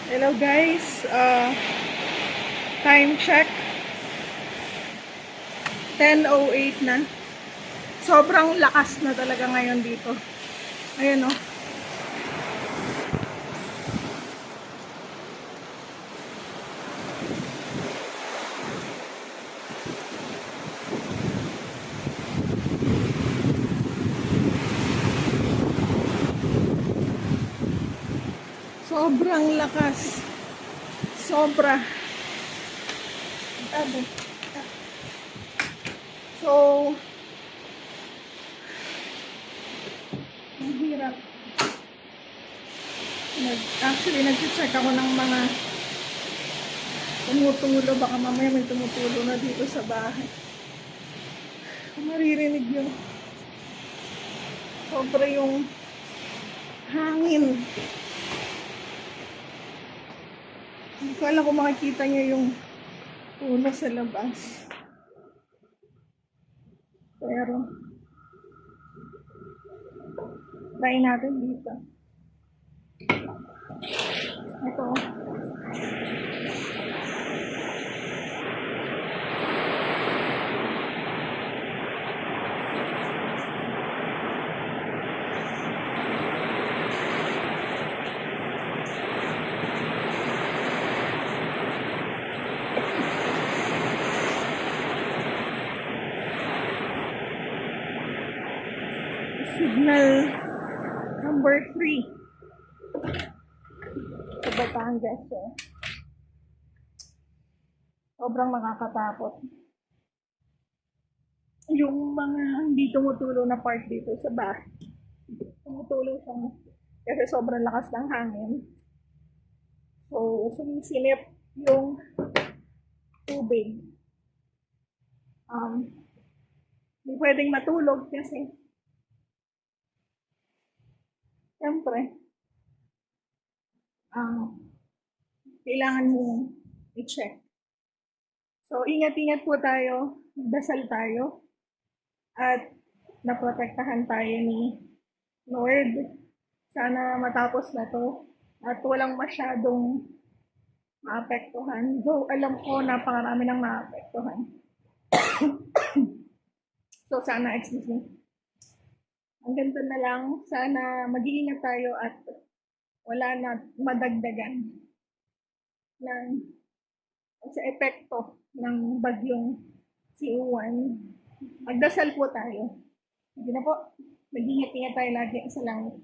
Hello guys, time check, 10:08 na. Sobrang lakas na talaga ngayon dito. Ayan o. Sobrang lakas. Sobra. So, ang hirap. Actually, nag-check ako ng mga tumutulo. Baka mamaya may tumutulo na dito sa bahay. Kung maririnig yung sobra yung hangin. Hindi ko alam kung makikita niyo yung tulo sa labas. Pero, try natin dito. Ito. Signal number 3 sa Batangas. Sobrang makakatakot. Yung mga hindi tumutulo na part dito sa bahay, tumutulo siyang kasi sobrang lakas ng hangin. So, sumisilip yung tubig. Hindi pwedeng matulog kasi siyempre, kailangan mo i-check. So, ingat-ingat po tayo, dasal tayo, at naprotektahan tayo ni Lord. Sana matapos na to at walang masyadong maapektuhan. Though alam ko napakarami ng maapektuhan. So, sana, excuse me. Ang ganito na lang, sana mag-iingat tayo at wala na madagdagan ng sa epekto ng bagyong C1. Magdasal po tayo. Hindi na po, mag-ingat-ingat tayo lagi sa langit.